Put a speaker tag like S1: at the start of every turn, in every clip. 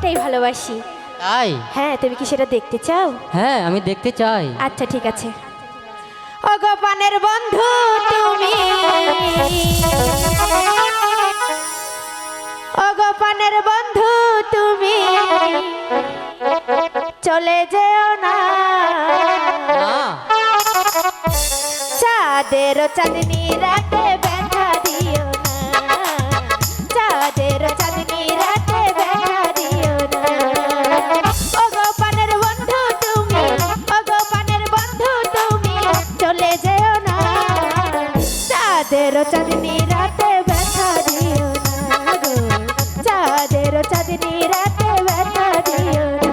S1: অনেকটাই ভালোবাসি।
S2: তাই?
S1: হ্যাঁ, তুমি কি সেটা দেখতে চাও?
S2: হ্যাঁ, আমি দেখতে চাই।
S1: আচ্ছা ঠিক আছে। ওগো পানের বন্ধু তুমি, ওগো পানের বন্ধু তুমি চলে যেও না, চাঁদের চাঁদনি রাতে ব্যথা দিও না, চাঁদের চাঁদনি রাতে ব্যথা দিও না। ওগো পানের বন্ধু তুমি, ওগো পানের বন্ধু তুমি চলে যেও না, চাঁদের চাঁদনি রাতে ব্যথা দিও না গো, চাঁদের চাঁদনি রাতে ব্যথা দিও না।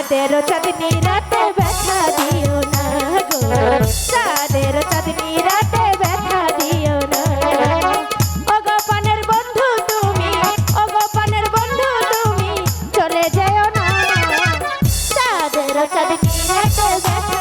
S1: চাঁদের চাঁদনি রাতে ব্যথা দিও না গো, চাঁদের চাঁদনি রাতে ব্যথা দিও না। ওগো পানের বন্ধু তুমি, ওগো পানের বন্ধু তুমি চলে যেও না, চাঁদের চাঁদনি রাতে ব্যথা